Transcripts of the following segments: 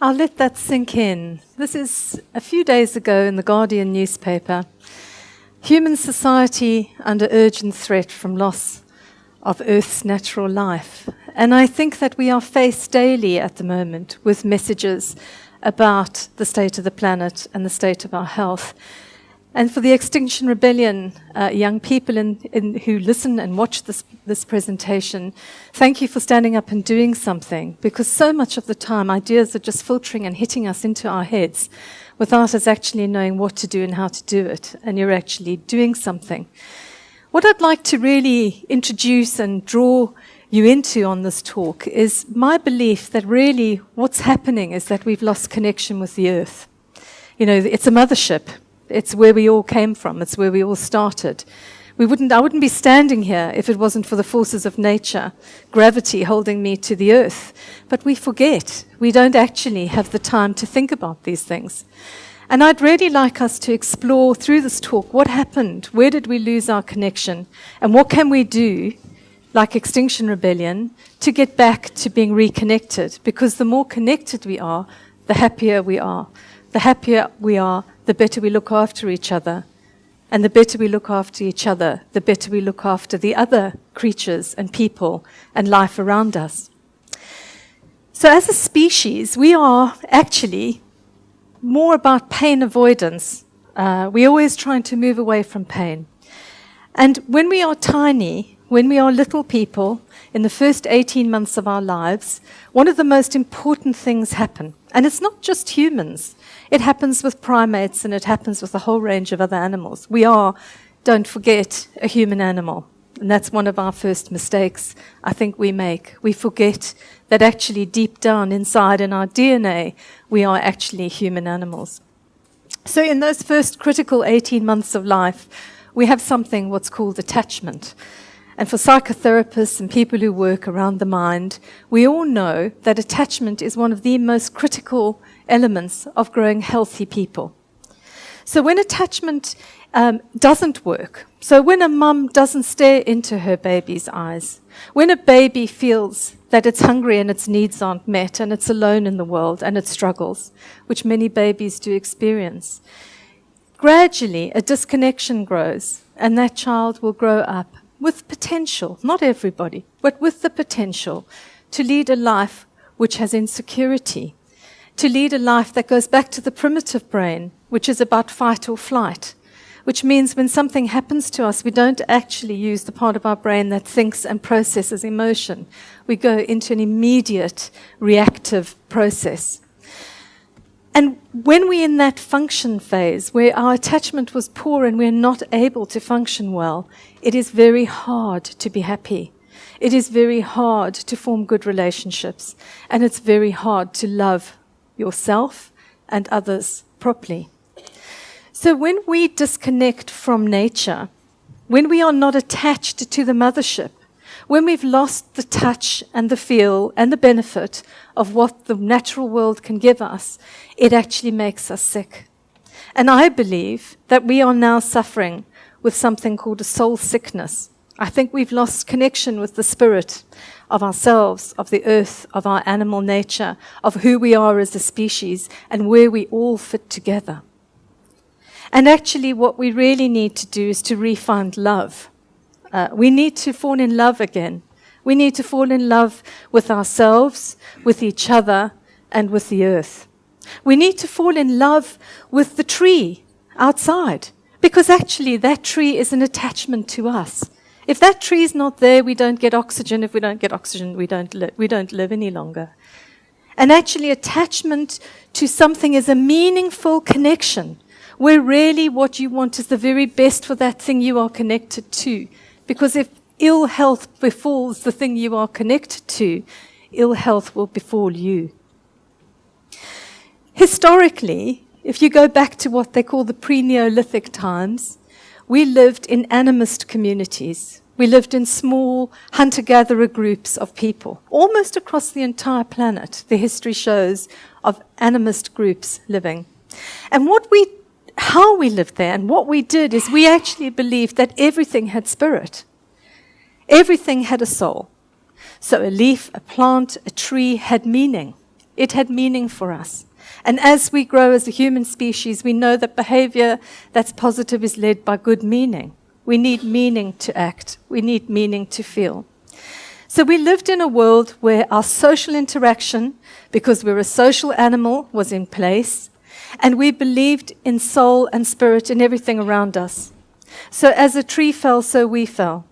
I'll let that sink in. This is a few days ago in the Guardian newspaper. Human society under urgent threat from loss of Earth's natural life. And I think that we are faced daily at the moment with messages about the state of the planet and the state of our health. And for the Extinction Rebellion young people who listen and watch this presentation, thank you for standing up and doing something, because so much of the time ideas are just filtering and hitting us into our heads without us actually knowing what to do and how to do it, and you're actually doing something. What I'd like to really introduce and draw you into on this talk is my belief that really what's happening is that we've lost connection with the earth. You know, it's a mothership. It's where we all came from. It's where we all started. I wouldn't be standing here if it wasn't for the forces of nature, gravity holding me to the earth. But we forget. We don't actually have the time to think about these things. And I'd really like us to explore through this talk what happened, where did we lose our connection, and what can we do, like Extinction Rebellion, to get back to being reconnected. Because the more connected we are, the happier we are. The happier we are, the better we look after each other. And the better we look after each other, the better we look after the other creatures and people and life around us. So as a species, we are actually more about pain avoidance. We're always trying to move away from pain. And when we are tiny, when we are little people, in the first 18 months of our lives, one of the most important things happen. And it's not just humans. It happens with primates and it happens with a whole range of other animals. We are, don't forget, a human animal. And that's one of our first mistakes I think we make. We forget that actually deep down inside in our DNA, we are actually human animals. So in those first critical 18 months of life, we have something what's called attachment. And for psychotherapists and people who work around the mind, we all know that attachment is one of the most critical elements of growing healthy people. So when attachment doesn't work, so when a mum doesn't stare into her baby's eyes, when a baby feels that it's hungry and its needs aren't met and it's alone in the world and it struggles, which many babies do experience, gradually a disconnection grows and that child will grow up with potential, not everybody, but with the potential to lead a life which has insecurity, to lead a life that goes back to the primitive brain, which is about fight or flight, which means when something happens to us, we don't actually use the part of our brain that thinks and processes emotion. We go into an immediate reactive process. And when we're in that function phase, where our attachment was poor and we're not able to function well, it is very hard to be happy. It is very hard to form good relationships. And it's very hard to love yourself and others properly. So when we disconnect from nature, when we are not attached to the mothership, when we've lost the touch and the feel and the benefit of what the natural world can give us, it actually makes us sick. And I believe that we are now suffering with something called a soul sickness. I think we've lost connection with the spirit of ourselves, of the earth, of our animal nature, of who we are as a species, and where we all fit together. And actually what we really need to do is to re-find love. We need to fall in love again. We need to fall in love with ourselves, with each other, and with the earth. We need to fall in love with the tree outside, because actually that tree is an attachment to us. If that tree is not there, we don't get oxygen. If we don't get oxygen, we don't live any longer. And actually attachment to something is a meaningful connection, where really what you want is the very best for that thing you are connected to. Because if ill health befalls the thing you are connected to, ill health will befall you. Historically, if you go back to what they call the pre-Neolithic times, we lived in animist communities. We lived in small hunter-gatherer groups of people, almost across the entire planet. The history shows of animist groups living. And how we lived there and what we did is we actually believed that everything had spirit. Everything had a soul. So a leaf, a plant, a tree had meaning. It had meaning for us. And as we grow as a human species, we know that behavior that's positive is led by good meaning. We need meaning to act. We need meaning to feel. So we lived in a world where our social interaction, because we're a social animal, was in place, and we believed in soul and spirit in everything around us. So as a tree fell, so we fell.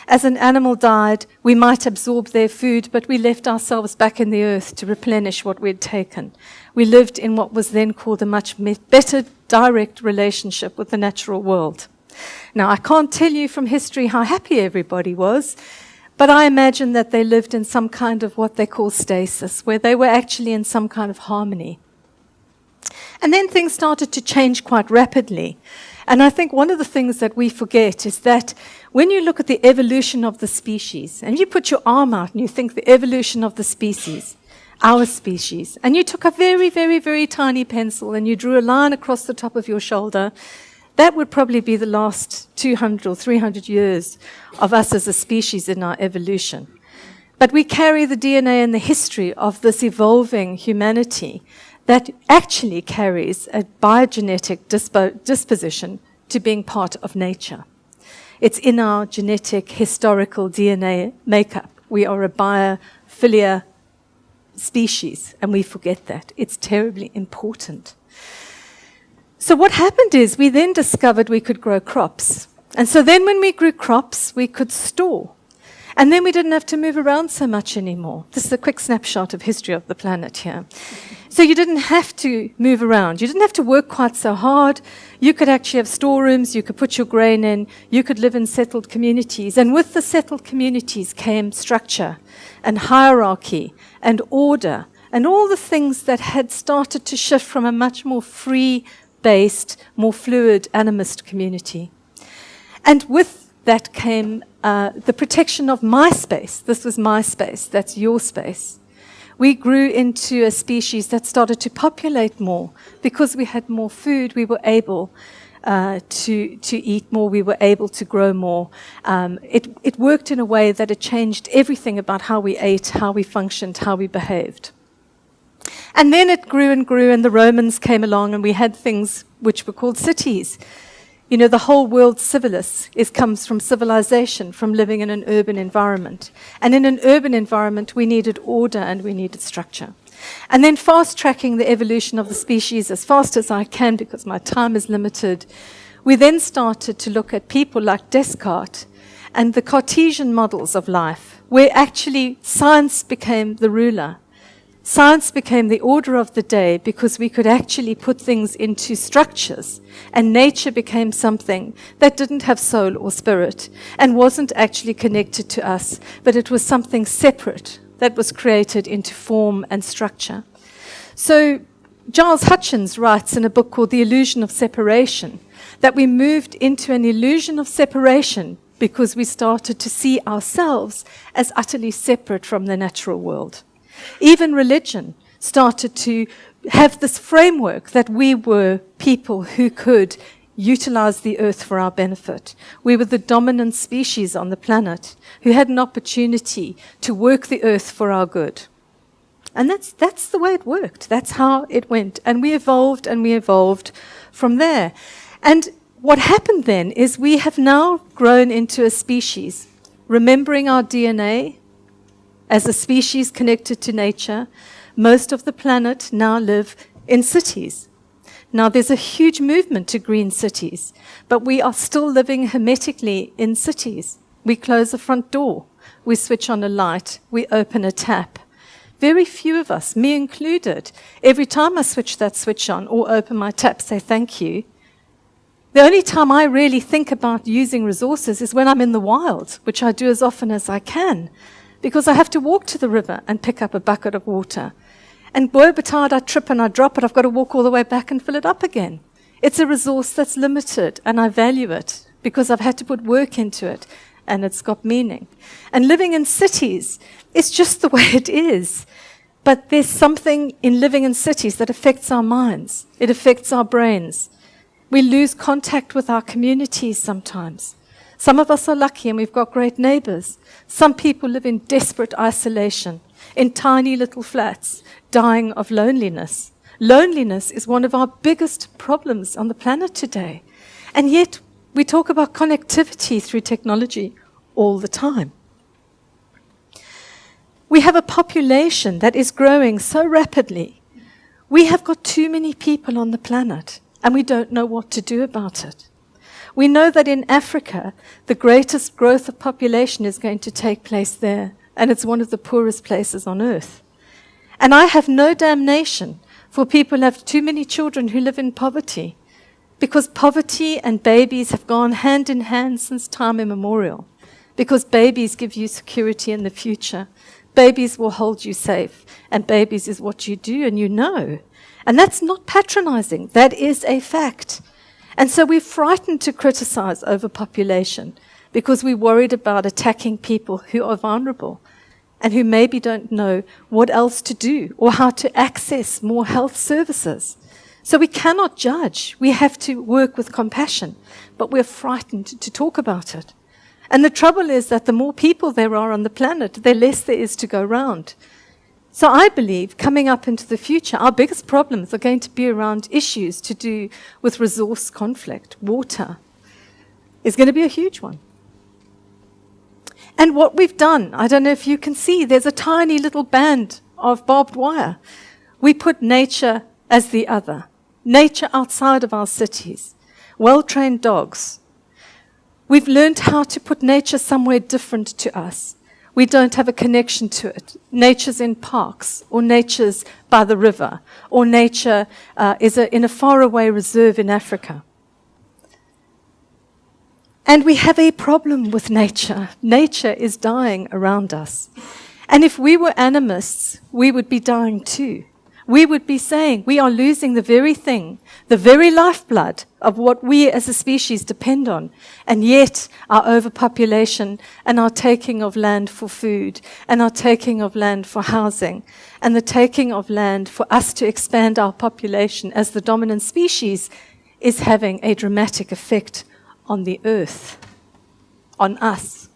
As an animal died, we might absorb their food, but we left ourselves back in the earth to replenish what we'd taken. We lived in what was then called a much better direct relationship with the natural world. Now, I can't tell you from history how happy everybody was, but I imagine that they lived in some kind of what they call stasis, where they were actually in some kind of harmony. And then things started to change quite rapidly. And I think one of the things that we forget is that when you look at the evolution of the species, and you put your arm out and you think the evolution of the species, our species, and you took a very, very, very tiny pencil and you drew a line across the top of your shoulder, that would probably be the last 200 or 300 years of us as a species in our evolution. But we carry the DNA and the history of this evolving humanity that actually carries a biogenetic disposition to being part of nature. It's in our genetic, historical DNA makeup. We are a biophilia species, and we forget that. It's terribly important. So what happened is we then discovered we could grow crops. And so then when we grew crops, we could store. And then we didn't have to move around so much anymore. This is a quick snapshot of history of the planet here. So you didn't have to move around. You didn't have to work quite so hard. You could actually have storerooms. You could put your grain in. You could live in settled communities. And with the settled communities came structure and hierarchy and order and all the things that had started to shift from a much more free-based, more fluid animist community. And with that came the protection of my space. This was my space. That's your space. We grew into a species that started to populate more. Because we had more food, we were able to eat more, we were able to grow more. It worked in a way that it changed everything about how we ate, how we functioned, how we behaved. And then it grew, and the Romans came along, and we had things which were called cities. You know, the whole word civilis comes from civilization, from living in an urban environment. And in an urban environment, we needed order and we needed structure. And then fast-tracking the evolution of the species as fast as I can, because my time is limited, we then started to look at people like Descartes and the Cartesian models of life, where actually science became the ruler. Science became the order of the day because we could actually put things into structures, and nature became something that didn't have soul or spirit and wasn't actually connected to us, but it was something separate that was created into form and structure. So Giles Hutchins writes in a book called The Illusion of Separation that we moved into an illusion of separation because we started to see ourselves as utterly separate from the natural world. Even religion started to have this framework that we were people who could utilize the earth for our benefit. We were the dominant species on the planet who had an opportunity to work the earth for our good. And that's the way it worked. That's how it went. And we evolved from there. And what happened then is we have now grown into a species, remembering our DNA, as a species connected to nature. Most of the planet now live in cities. Now, there's a huge movement to green cities, but we are still living hermetically in cities. We close a front door. We switch on a light. We open a tap. Very few of us, me included, every time I switch that switch on or open my tap, say thank you. The only time I really think about using resources is when I'm in the wild, which I do as often as I can, because I have to walk to the river and pick up a bucket of water. And boy, betard, I trip and I drop it. I've got to walk all the way back and fill it up again. It's a resource that's limited, and I value it because I've had to put work into it, and it's got meaning. And living in cities is just the way it is. But there's something in living in cities that affects our minds. It affects our brains. We lose contact with our communities sometimes. Some of us are lucky and we've got great neighbors. Some people live in desperate isolation. in tiny little flats, dying of loneliness. Loneliness is one of our biggest problems on the planet today. And yet, we talk about connectivity through technology all the time. We have a population that is growing so rapidly. We have got too many people on the planet, and we don't know what to do about it. We know that in Africa, the greatest growth of population is going to take place there, and it's one of the poorest places on earth. And I have no damnation for people who have too many children who live in poverty, because poverty and babies have gone hand in hand since time immemorial, because babies give you security in the future. Babies will hold you safe, and babies is what you do, and you know. And that's not patronizing. That is a fact. And so we're frightened to criticize overpopulation because we're worried about attacking people who are vulnerable and who maybe don't know what else to do or how to access more health services. So we cannot judge. We have to work with compassion, but we're frightened to talk about it. And the trouble is that the more people there are on the planet, the less there is to go round. So I believe coming up into the future, our biggest problems are going to be around issues to do with resource conflict. Water is going to be a huge one. And what we've done, I don't know if you can see, there's a tiny little band of barbed wire. We put nature as the other. Nature outside of our cities. Well-trained dogs. We've learned how to put nature somewhere different to us. We don't have a connection to it. Nature's in parks, or nature's by the river, or nature is in a faraway reserve in Africa. And we have a problem with nature. Nature is dying around us. And if we were animists, we would be dying too. We would be saying we are losing the very thing, the very lifeblood of what we as a species depend on. And yet our overpopulation and our taking of land for food and our taking of land for housing and the taking of land for us to expand our population as the dominant species is having a dramatic effect on the earth, on us.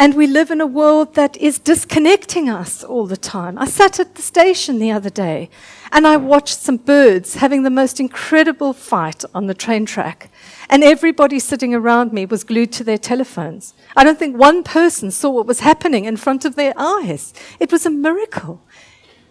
And we live in a world that is disconnecting us all the time. I sat at the station the other day and I watched some birds having the most incredible fight on the train track. And everybody sitting around me was glued to their telephones. I don't think one person saw what was happening in front of their eyes. It was a miracle.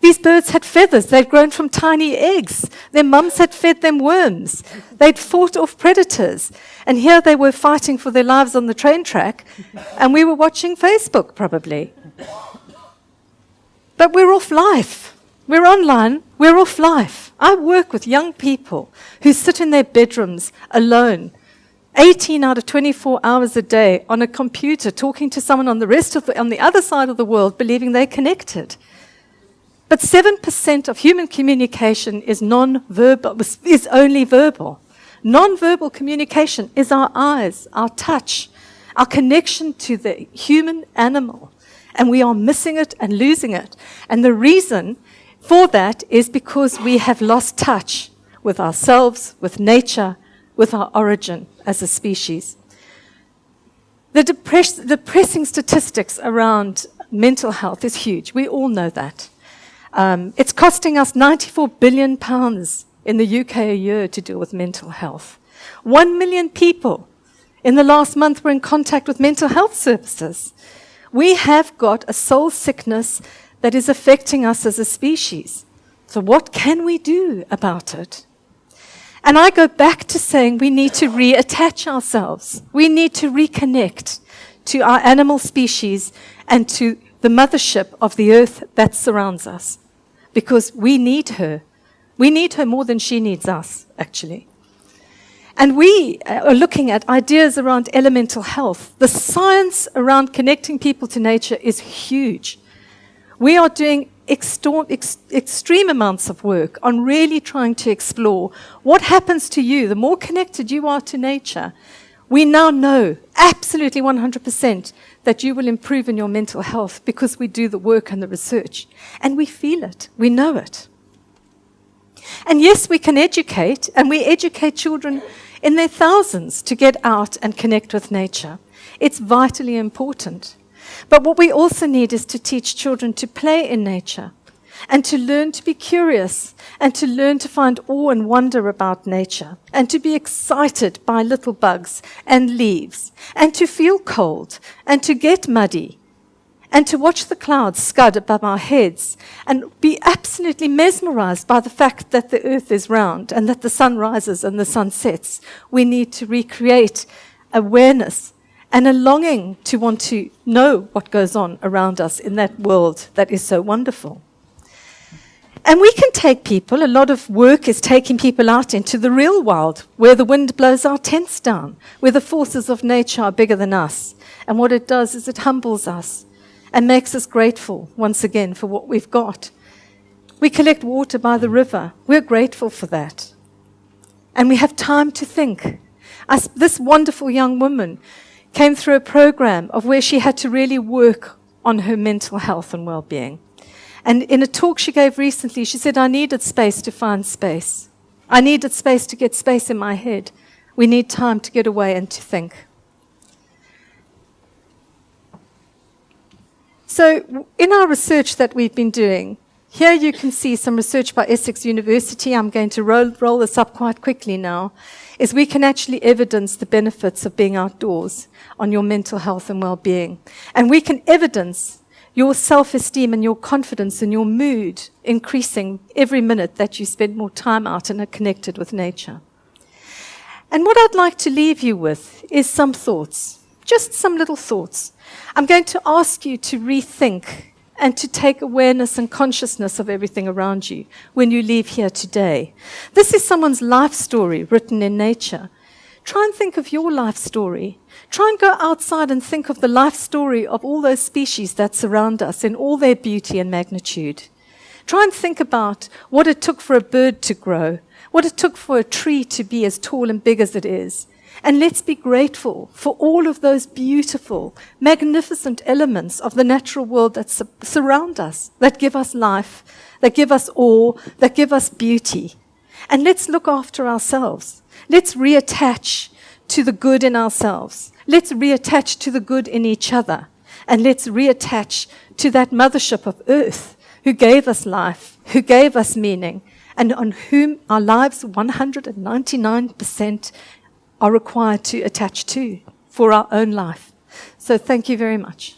These birds had feathers. They'd grown from tiny eggs. Their mums had fed them worms. They'd fought off predators. And here they were fighting for their lives on the train track, and we were watching Facebook, probably. But we're off life. We're online. We're off life. I work with young people who sit in their bedrooms alone, 18 out of 24 hours a day on a computer, talking to someone on the other side of the world, believing they're connected. But 7% of human communication is non-verbal, is only verbal. Non-verbal communication is our eyes, our touch, our connection to the human animal. And we are missing it and losing it. And the reason for that is because we have lost touch with ourselves, with nature, with our origin as a species. The depressing statistics around mental health is huge. We all know that. It's costing us £94 billion in the UK a year to deal with mental health. 1 million people in the last month were in contact with mental health services. We have got a soul sickness that is affecting us as a species. So what can we do about it? And I go back to saying we need to reattach ourselves. We need to reconnect to our animal species and to the mothership of the earth that surrounds us. Because we need her. We need her more than she needs us, actually. And we are looking at ideas around elemental health. The science around connecting people to nature is huge. We are doing extreme amounts of work on really trying to explore what happens to you the more connected you are to nature. We now know absolutely 100% that you will improve in your mental health because we do the work and the research. And we feel it. We know it. And yes, we can educate, and we educate children in their thousands to get out and connect with nature. It's vitally important. But what we also need is to teach children to play in nature and to learn to be curious and to learn to find awe and wonder about nature and to be excited by little bugs and leaves and to feel cold and to get muddy and to watch the clouds scud above our heads and be absolutely mesmerized by the fact that the earth is round and that the sun rises and the sun sets. We need to recreate awareness and a longing to want to know what goes on around us in that world that is so wonderful. And we can take people, a lot of work is taking people out into the real world, where the wind blows our tents down, where the forces of nature are bigger than us. And what it does is it humbles us and makes us grateful, once again, for what we've got. We collect water by the river. We're grateful for that. And we have time to think. This wonderful young woman came through a program of where she had to really work on her mental health and well-being. And in a talk she gave recently, she said, I needed space to find space. I needed space to get space in my head. We need time to get away and to think. So in our research that we've been doing, here you can see some research by Essex University. I'm going to roll this up quite quickly now, is we can actually evidence the benefits of being outdoors on your mental health and well-being. And we can evidence your self-esteem and your confidence and your mood increasing every minute that you spend more time out and are connected with nature. And what I'd like to leave you with is some thoughts, just some little thoughts. I'm going to ask you to rethink and to take awareness and consciousness of everything around you when you leave here today. This is someone's life story written in nature. Try and think of your life story. Try and go outside and think of the life story of all those species that surround us in all their beauty and magnitude. Try and think about what it took for a bird to grow, what it took for a tree to be as tall and big as it is. And let's be grateful for all of those beautiful, magnificent elements of the natural world that surround us, that give us life, that give us awe, that give us beauty. And let's look after ourselves. Let's reattach to the good in ourselves. Let's reattach to the good in each other. And let's reattach to that mothership of earth who gave us life, who gave us meaning, and on whom our lives 199% are required to attach to for our own life. So thank you very much.